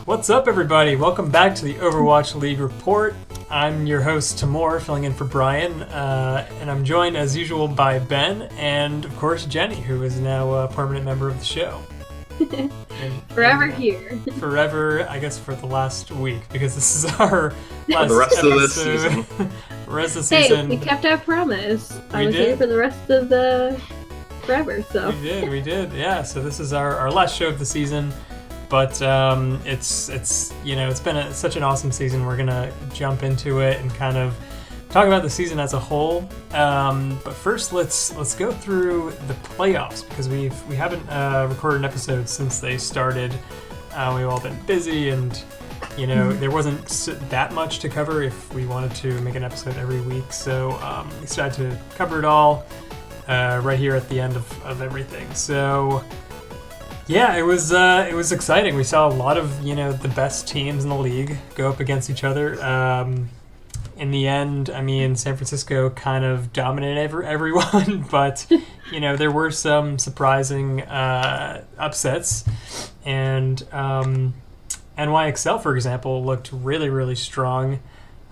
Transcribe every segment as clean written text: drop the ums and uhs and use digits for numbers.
What's up, everybody? Welcome back to the Overwatch League Report. I'm your host, Tamor, filling in for Brian, and I'm joined, as usual, by Ben and, of course, Jenny, who is now a permanent member of the show. Forever here. Forever, I guess, for the last week, because this is our last the rest episode. Of this season. The rest of the season. Hey, we kept our promise. I was did. here for the rest of the forever, so. We did, yeah. So this is our last show of the season. But it's been such an awesome season. We're gonna jump into it and kind of talk about the season as a whole. But first, let's go through the playoffs, because we haven't recorded an episode since they started. We've all been busy, and there wasn't that much to cover if we wanted to make an episode every week. So we decided to cover it all right here at the end of everything. So. Yeah, it was exciting. We saw a lot of the best teams in the league go up against each other. In the end, I mean, San Francisco kind of dominated everyone, but there were some surprising upsets, and NYXL, for example, looked really, really strong.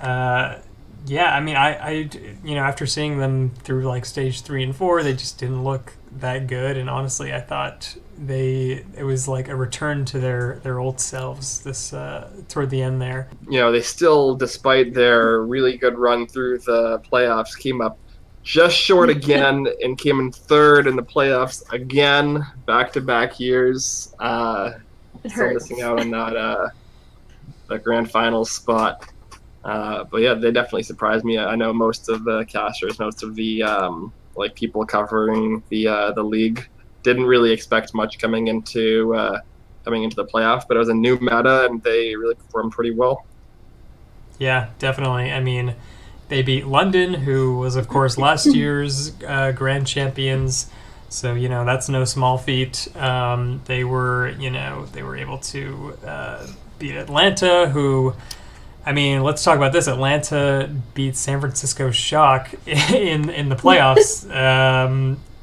Yeah, I mean, I after seeing them through like stage 3 and 4, they just didn't look that good, and honestly, I thought it was like a return to their old selves this toward the end there. They still, despite their really good run through the playoffs, came up just short again and came in third in the playoffs again, back-to-back years. Still missing out on that grand finals spot. But yeah, they definitely surprised me. I know most of the casters, most of the people covering the league didn't really expect much coming into the playoff, but it was a new meta and they really performed pretty well. Yeah, definitely. I mean, they beat London, who was of course last year's grand champions. So that's no small feat. They were able to beat Atlanta, who. I mean, let's talk about this. Atlanta beat San Francisco Shock in the playoffs.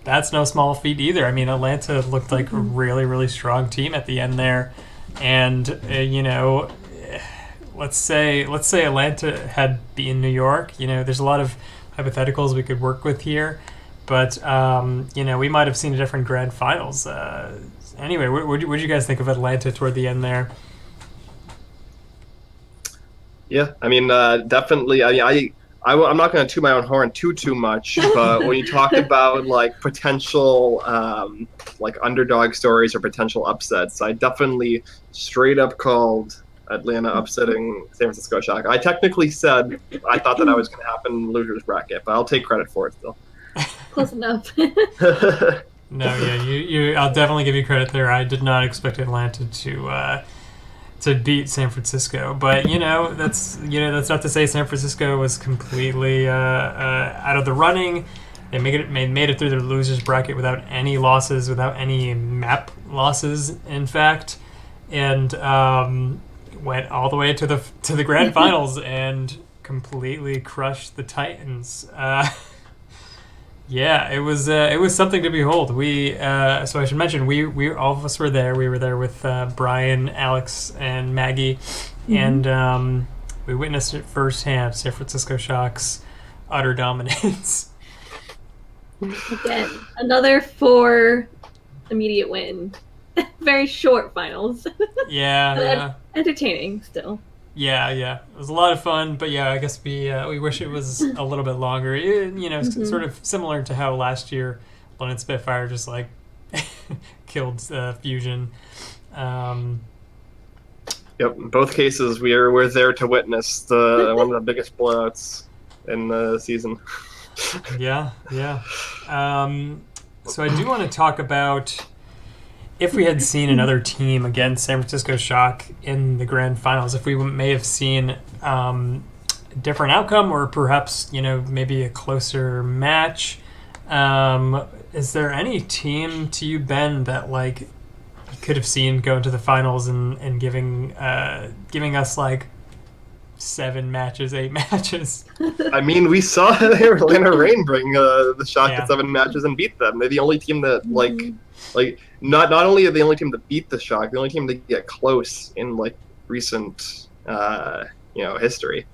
That's no small feat either. I mean, Atlanta looked like a really, really strong team at the end there. And, let's say Atlanta had beaten New York. There's a lot of hypotheticals we could work with here. But, we might have seen a different grand finals. Anyway, what did you guys think of Atlanta toward the end there? Yeah, I mean, definitely. I'm not going to toot my own horn too much, but when you talk about potential underdog stories or potential upsets, I definitely straight up called Atlanta upsetting San Francisco Shock. I technically said I thought that was going to happen in losers bracket, but I'll take credit for it still. Close enough. No, yeah, I'll definitely give you credit there. I did not expect Atlanta to beat San Francisco, but that's not to say San Francisco was completely out of the running. They made it through the losers bracket without any losses, without any map losses, in fact, and went all the way to the grand finals and completely crushed the Titans. Yeah, it was something to behold. So I should mention, we all of us were there. We were there with Brian, Alex, and Maggie, and we witnessed it firsthand. San Francisco Shock's utter dominance. Again, another 4 immediate win. Very short finals. Yeah. Entertaining still. Yeah, it was a lot of fun, but yeah, I guess we wish it was a little bit longer. Sort of similar to how last year London Spitfire just killed Fusion. Yep, in both cases we were there to witness one of the biggest blowouts in the season. Yeah. So I do want to talk about if we had seen another team against San Francisco Shock in the grand finals, if we may have seen a different outcome, or perhaps maybe a closer match. Is there any team to you, Ben, that you could have seen go into the finals and giving us 7 matches, 8 matches? I mean, we saw Atlanta Reign bring the Shock to 7 matches and beat them. They're the only team that not only are they the only team that beat the Shock, the only team that get close in recent history.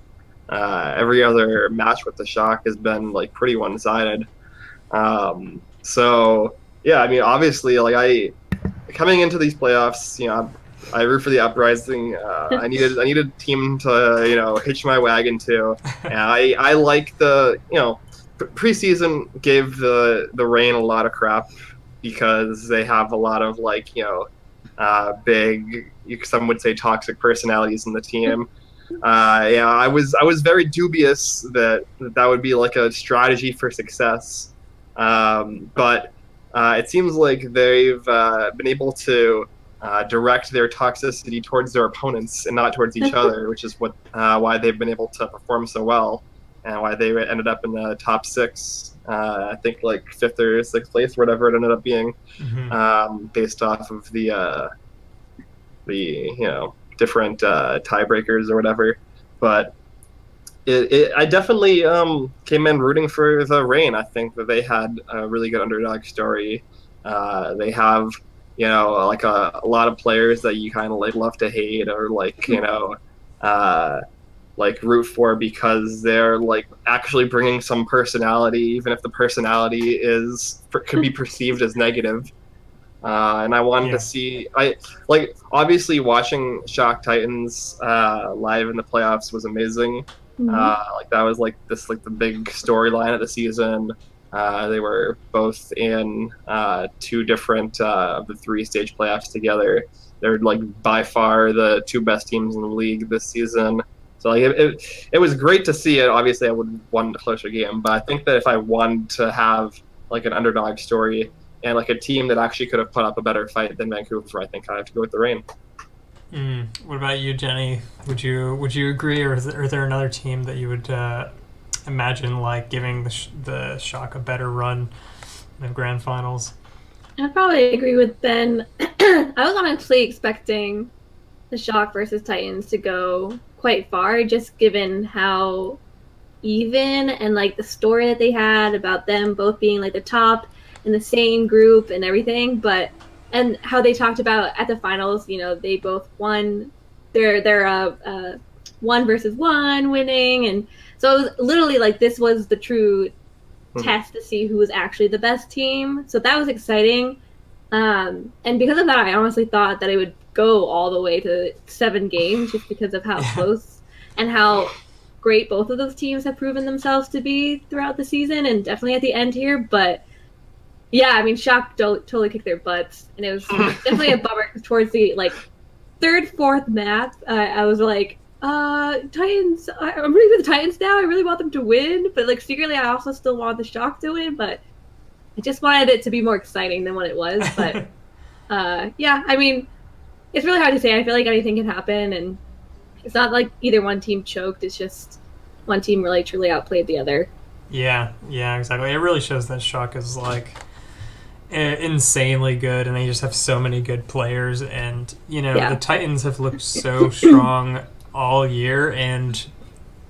Every other match with the Shock has been like pretty one-sided. So yeah, I mean, obviously, like I coming into these playoffs, I root for the Uprising. I needed a team to hitch my wagon to, and I like the preseason gave the Reign a lot of crap because they have a lot of big, some would say toxic personalities in the team. I was very dubious that would be like a strategy for success, but it seems like they've been able to direct their toxicity towards their opponents and not towards each other, which is why they've been able to perform so well and why they ended up in the top 6. I think like 5th or 6th place, whatever it ended up being, based off of the different tiebreakers or whatever. But I definitely came in rooting for the Reign. I think that they had a really good underdog story. They have like a lot of players that you kind of like love to hate or like like root for because they're like actually bringing some personality, even if the personality could be perceived as negative. And I wanted to see, obviously watching Shock Titans live in the playoffs was amazing. Like that was like the big storyline of the season. They were both in 2 different of the 3-stage playoffs together. They're like by far the 2 best teams in the league this season. So like it was great to see it. Obviously, I would have wanted a closer game, but I think that if I wanted to have like an underdog story and like a team that actually could have put up a better fight than Vancouver, I think I have to go with the Reign. What about you, Jenny? Would you agree, or is there another team that you would imagine like giving the Shock a better run in the grand finals? I'd probably agree with Ben. I was honestly expecting the Shock versus Titans to go quite far, just given how even and like the story that they had about them both being like the top in the same group and everything, and how they talked about at the finals, they both won their 1-versus-1 winning, and so it was literally like this was the true test to see who was actually the best team. So that was exciting, and because of that, I honestly thought that it would go all the way to 7 games, just because of how close and how great both of those teams have proven themselves to be throughout the season, and definitely at the end here. But yeah, I mean, Shock totally kicked their butts, and it was definitely a bummer because towards the 3rd, 4th map, I was like, Titans. I'm rooting for the Titans now. I really want them to win, but like secretly, I also still want the Shock to win. But I just wanted it to be more exciting than what it was. But yeah, I mean, it's really hard to say. I feel like anything can happen, and it's not like either one team choked. It's just one team really truly outplayed the other. Yeah, exactly. It really shows that Shock is like insanely good, and they just have so many good players. And the Titans have looked so strong all year, and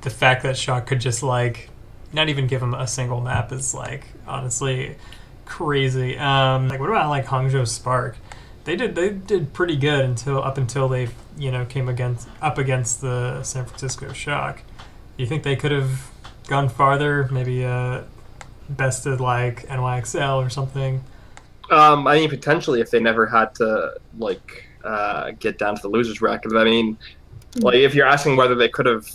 the fact that Shock could just like not even give them a single map is like honestly crazy. Like what about like Hangzhou Spark? They did pretty good up until they came up against the San Francisco Shock. Do you think they could have gone farther? Maybe bested like NYXL or something? I mean, potentially if they never had to get down to the losers bracket. I mean, like if you're asking whether they could have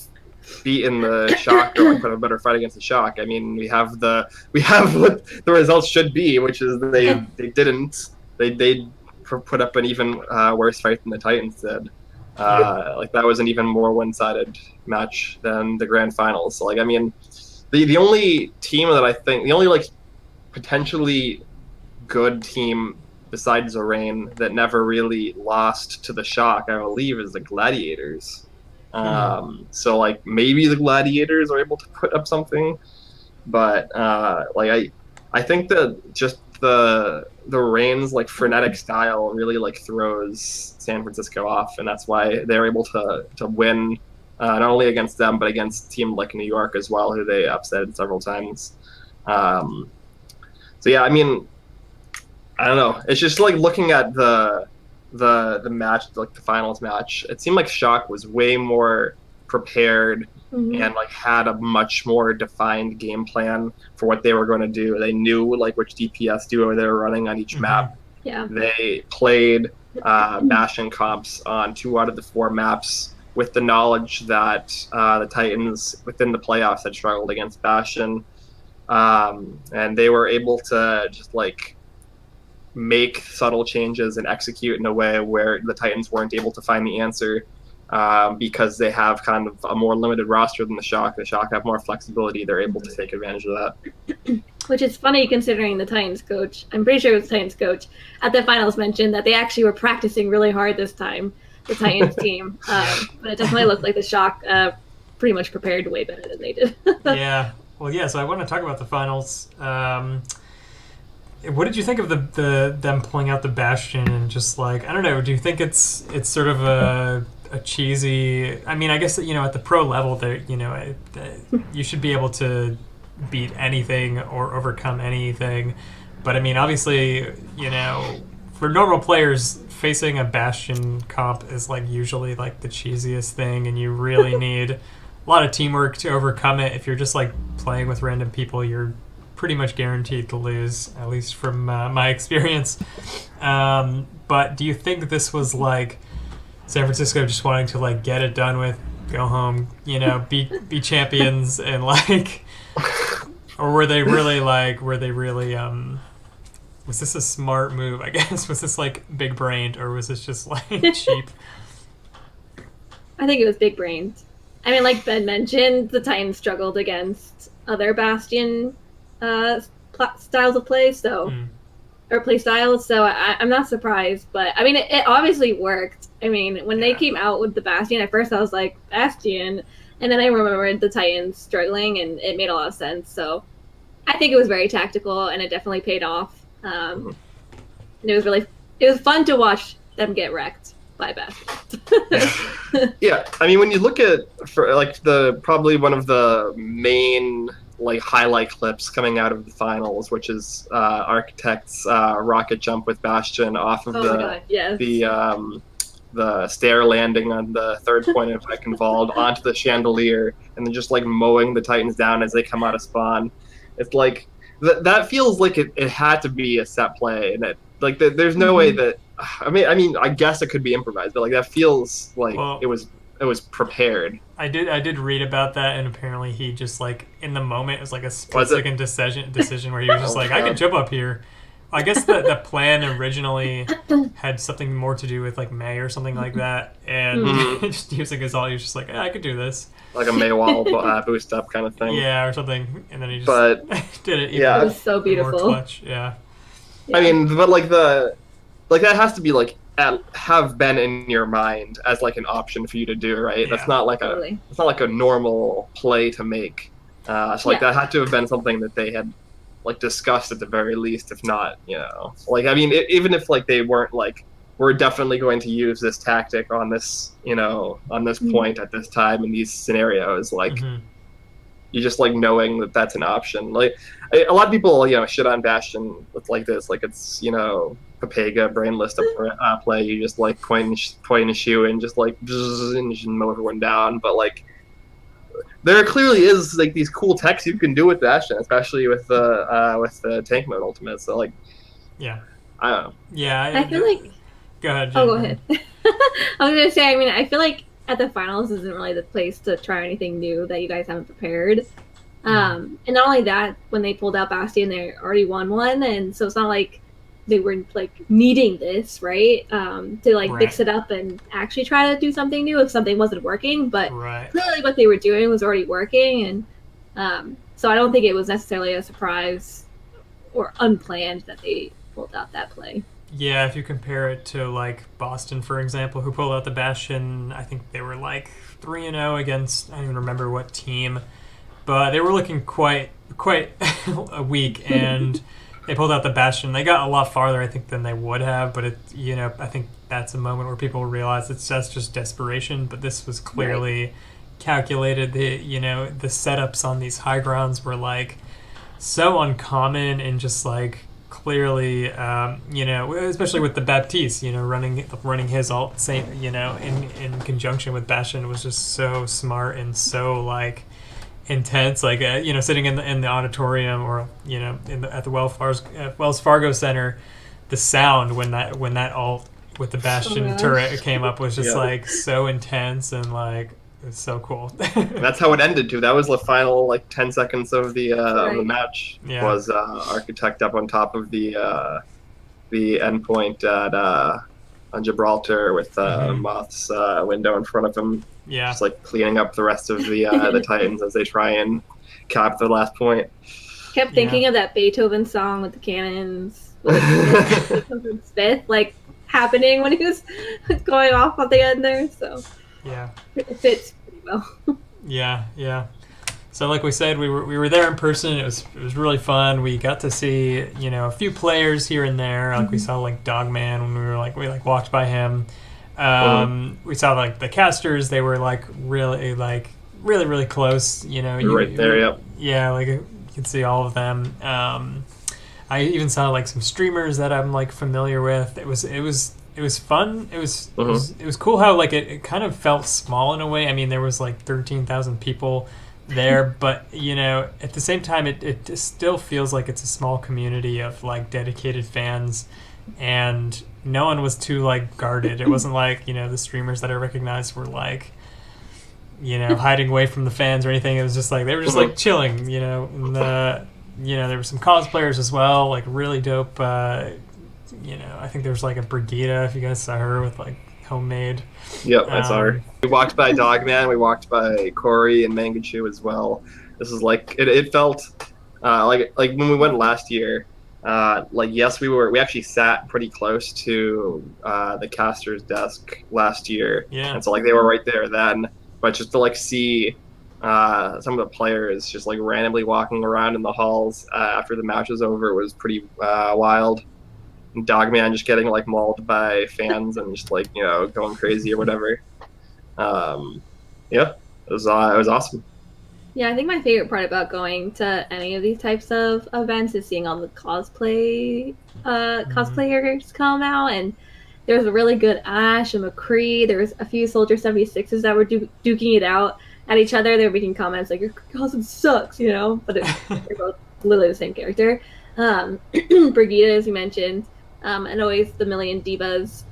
beaten the Shock or put a better fight against the Shock, I mean, we have what the results should be, which is they didn't. They put up an even worse fight than the Titans did. Like that was an even more one-sided match than the grand finals. So I mean, the only team that I think the only potentially good team besides the Reign that never really lost to the Shock, I believe, is the Gladiators. So maybe the Gladiators are able to put up something, but I think that just the Reign's frenetic style really throws San Francisco off, and that's why they're able to win not only against them but against a team like New York as well, who they upset several times. So yeah, I mean, I don't know. It's just looking at the the match, like the finals match, it seemed like Shock was way more prepared Mhm. and like had a much more defined game plan for what they were going to do. They knew like which DPS duo they were running on each Hmm. map. Yeah. They played Bastion comps on 2 out of the 4 maps with the knowledge that the Titans within the playoffs had struggled against Bastion, and they were able to just like make subtle changes and execute in a way where the Titans weren't able to find the answer, because they have kind of a more limited roster than the Shock. The Shock have more flexibility. They're able to take advantage of that. Which is funny considering the Titans coach, I'm pretty sure it was the Titans coach, at the finals mentioned that they actually were practicing really hard this time, the Titans team. But it definitely looked like the Shock pretty much prepared way better than they did. Yeah. Well, yeah. So I want to talk about the finals. What did you think of the them pulling out the Bastion and just like, I don't know? Do you think it's sort of a cheesy? I mean, I guess at the pro level, there you should be able to beat anything or overcome anything. But I mean, obviously, for normal players, facing a Bastion comp is like usually like the cheesiest thing, and you really need a lot of teamwork to overcome it. If you're just like playing with random people, you're pretty much guaranteed to lose, at least from my experience. But do you think this was like San Francisco just wanting to like get it done with, go home, be champions, and like, or were they really was this a smart move? I guess was this like big brained, or was this just like cheap? I think it was big brained. I mean, like Ben mentioned, the Titans struggled against other Bastion styles of play, or play styles. So I'm not surprised, but I mean, it obviously worked. I mean, when they came out with the Bastion, at first I was like Bastion, and then I remembered the Titans struggling, and it made a lot of sense. So I think it was very tactical, and it definitely paid off. And it was fun to watch them get wrecked by Bastion. Yeah, I mean, when you look at for like probably one of the main like highlight clips coming out of the finals, which is Architect's rocket jump with Bastion off of the stair landing on the third point of involved onto the chandelier, and then just like mowing the Titans down as they come out of spawn. It's like that feels like it had to be a set play, and there's no way that. I mean, I guess it could be improvised, but like that feels like it was prepared. I did read about that, and apparently he just like in the moment it was like a split-second decision where he was just like, I can jump up here. I guess the plan originally had something more to do with like May or something like that, and just using his all, he was just like, I could do this, like a May wall boost up kind of thing. Yeah, or something, and then he just did it. It was so beautiful. More clutch. Yeah. I mean, but like that has to be like have been in your mind as like an option for you to do, right? Yeah, that's not like it's not like a normal play to make. So like that had to have been something that they had like discussed at the very least, if not, like I mean, even if like they weren't like, we're definitely going to use this tactic on this, on this point at this time in these scenarios, like you just like knowing that that's an option. Like a lot of people, shit on Bastion like this, like it's Papega brainless to play. You just like point and shoot and just like and just mow everyone down. But like there clearly is like these cool techs you can do with Bastion, especially with the tank mode ultimate. So like, yeah, I don't know. Yeah, I feel like. Go ahead. Jen. Oh, go ahead. I was gonna say. I mean, I feel like at the finals isn't really the place to try anything new that you guys haven't prepared. And not only that, when they pulled out Bastion, they already won one, and so it's not like they were like needing this, right? To like mix it up and actually try to do something new if something wasn't working. But clearly, what they were doing was already working, and so I don't think it was necessarily a surprise or unplanned that they pulled out that play. Yeah, if you compare it to like Boston, for example, who pulled out the Bastion, I think they were like 3-0 against, I don't even remember what team, but they were looking quite weak, and they pulled out the Bastion. They got a lot farther, I think, than they would have, but I think that's a moment where people realize that's just desperation. But this was clearly calculated. The setups on these high grounds were like so uncommon and just like clearly, especially with the Baptiste, running his ult, in conjunction with Bastion was just so smart and so like intense. Like sitting in the auditorium or at the Wells Fargo Center, the sound when that ult with the Bastion turret came up was just like so intense and like. It's so cool. That's how it ended too. That was the final like 10 seconds of the match. Yeah. Was Architect up on top of the endpoint on Gibraltar with Moth's window in front of him. Yeah. Just like cleaning up the rest of the Titans as they try and cap the last point. Kept thinking of that Beethoven song with the cannons, with Beethoven Smith, like happening when he was going off at the end there. So. Yeah, it fits pretty well. Yeah. So, like we said, we were there in person. It was really fun. We got to see a few players here and there. Like we saw like Dogman when we walked by him. We saw like the casters. They were like really close. You're right there. Yep. Yeah, like you could see all of them. I even saw like some streamers that I'm like familiar with. It was fun. It was cool how like it kind of felt small in a way. I mean, there was like 13,000 people there, but at the same time, it still feels like it's a small community of like dedicated fans, and no one was too like guarded. It wasn't like the streamers that I recognized were like hiding away from the fans or anything. It was just like they were just like chilling. And there were some cosplayers as well, like really dope. I think there was like a Brigida, if you guys saw her, with like homemade. Yep, I saw her. We walked by Dogman, we walked by Corey and Mangachu as well. This is like it felt like when we went last year. Yes, we actually sat pretty close to the caster's desk last year. Yeah. And so like they were right there then, but just to like see some of the players just like randomly walking around in the halls after the match was over was pretty wild. Dogman just getting like mauled by fans and just like going crazy or whatever. It was awesome. Yeah, I think my favorite part about going to any of these types of events is seeing all the cosplayers come out, and there was a really good Ash and McCree. There was a few Soldier 76s that were duking it out at each other. They were making comments like, your costume sucks, but they're both literally the same character. Brigida, as you mentioned, and always the million divas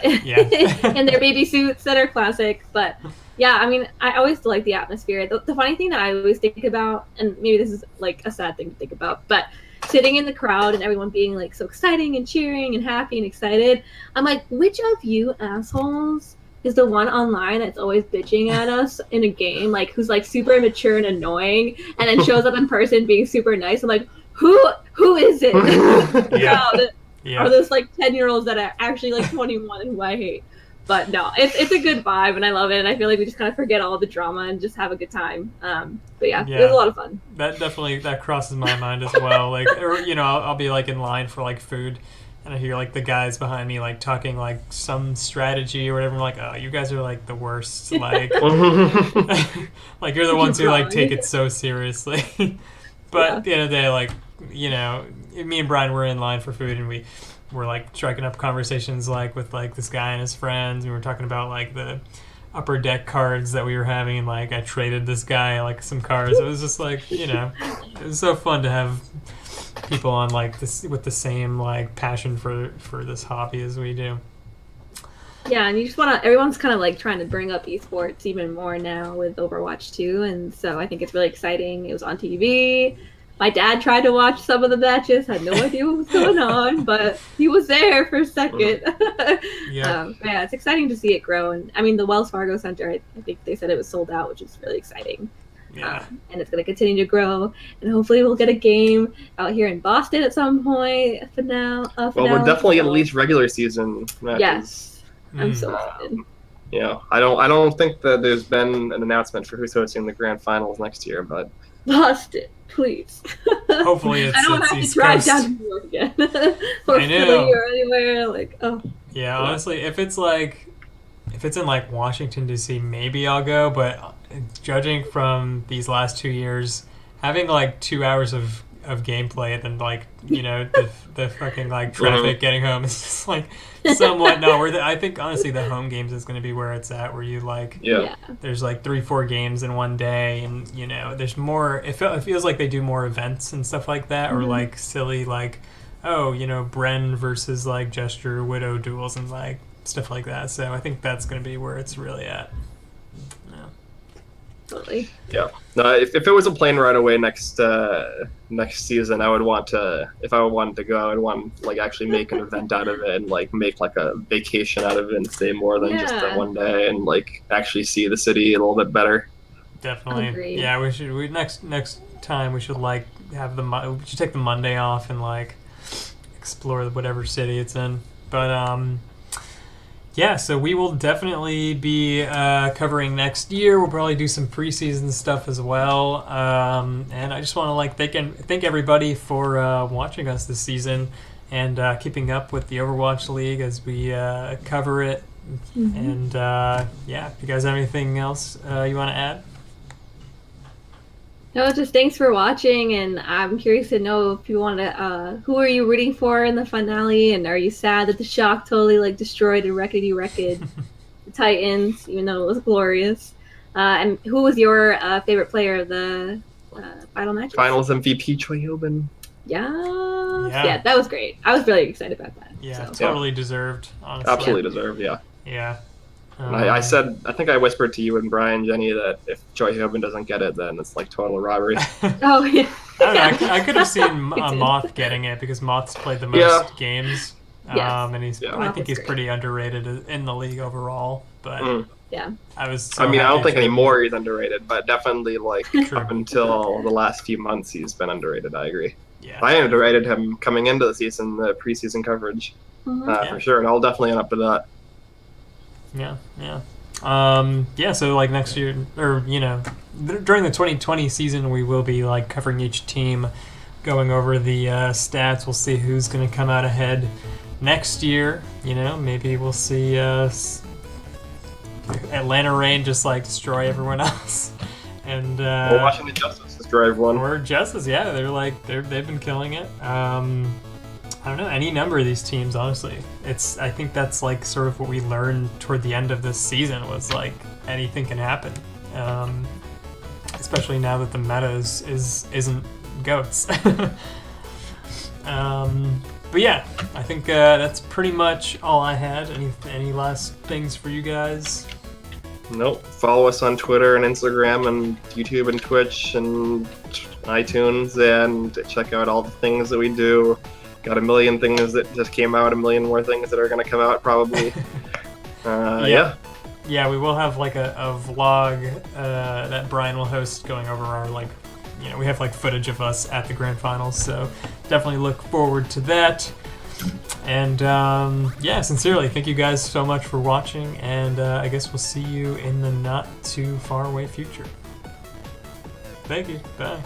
in their baby suits that are classic. But yeah, I mean, I always like the atmosphere. The funny thing that I always think about, and maybe this is like a sad thing to think about, but sitting in the crowd and everyone being like so exciting and cheering and happy and excited, I'm like, which of you assholes is the one online that's always bitching at us in a game, like who's like super immature and annoying, and then shows up in person being super nice? I'm like, who is it? Are those like 10-year-olds that are actually like 21 and who I hate? But no, it's a good vibe and I love it, and I feel like we just kind of forget all the drama and just have a good time. But yeah, it was a lot of fun. That crosses my mind as well. Like, or I'll be like in line for like food, and I hear like the guys behind me like talking like some strategy or whatever. I'm like, oh, you guys are like the worst. Like, like you're the ones who like take it so seriously. But at the end of the day, like, me and Brian were in line for food, and we were like striking up conversations like with like this guy and his friends. We were talking about like the upper deck cards that we were having, and like I traded this guy like some cards. It was just like it was so fun to have people on like this with the same like passion for this hobby as we do. Yeah, and you just want to, everyone's kind of like trying to bring up esports even more now with Overwatch 2, and so I think it's really exciting. It was on TV. My dad tried to watch some of the matches, had no idea what was going on, but he was there for a second. Yeah, it's exciting to see it grow. And I mean, the Wells Fargo Center, I think they said it was sold out, which is really exciting. Yeah. And it's going to continue to grow, and hopefully we'll get a game out here in Boston at some point. We're definitely at least regular season matches. Yes, I'm so excited. I don't think that there's been an announcement for who's hosting the grand finals next year, but Boston, please. Hopefully it's I don't have to drive down to New York again, or Philly or anywhere. Like, yeah, honestly, if it's in like Washington D.C., maybe I'll go. But judging from these last 2 years, having like 2 hours of of gameplay than like the fucking like traffic getting home. It's just like somewhat I think honestly the home games is going to be where it's at, where you like there's like 3-4 games in one day, and there's more. It feels like they do more events and stuff like that, or like silly like Bren versus like Gesture Widow duels and like stuff like that. So I think that's going to be where it's really at. Absolutely. Yeah. No, if it wasn't playing right away next season, I would want to. If I wanted to go, I'd want to like actually make an event out of it and like make like a vacation out of it and stay more than just that one day and like actually see the city a little bit better. Definitely. Agreed. Yeah, we should. Next time we should like have we should take the Monday off and like explore whatever city it's in. But yeah, so we will definitely be covering next year. We'll probably do some preseason stuff as well. And I just want to like thank everybody for watching us this season and keeping up with the Overwatch League as we cover it. And yeah, if you guys have anything else you want to add? No, just thanks for watching, and I'm curious to know if you want to, who are you rooting for in the finale, and are you sad that the Shock totally like destroyed and wrecked the Titans, even though it was glorious? And who was your favorite player of the final match? Finals MVP Choi Hyobin. Yeah, that was great. I was really excited about that. Yeah, totally deserved, honestly. Absolutely deserved, yeah. Yeah. I think I whispered to you and Brian, Jenny, that if Choi Hyobin doesn't get it, then it's like total robbery. Oh, yeah. I could have seen Moth getting it because Moth's played the most games. And I think he's pretty underrated in the league overall. But yeah, I was. I don't think anymore he's underrated, but definitely like up until the last few months he's been underrated. I agree. Yeah. I underrated him coming into the season, the preseason coverage, for sure, and I'll definitely end up with that. Yeah. So like next year, or during the 2020 season, we will be like covering each team, going over the stats. We'll see who's going to come out ahead next year. Maybe we'll see Atlanta Reign just like destroy everyone else, and we're watching the Justice destroy everyone. Or Justice, yeah, they've been killing it. I don't know, any number of these teams, honestly. I think that's like sort of what we learned toward the end of this season was like anything can happen. Especially now that the meta isn't goats. But yeah, I think that's pretty much all I had. Any last things for you guys? Nope. Follow us on Twitter and Instagram and YouTube and Twitch and iTunes and check out all the things that we do. Got a million things that just came out, a million more things that are going to come out probably. Yeah, we will have like a vlog that Brian will host going over our we have like footage of us at the grand finals, so definitely look forward to that. And sincerely, thank you guys so much for watching, and I guess we'll see you in the not too far away future. Thank you. Bye.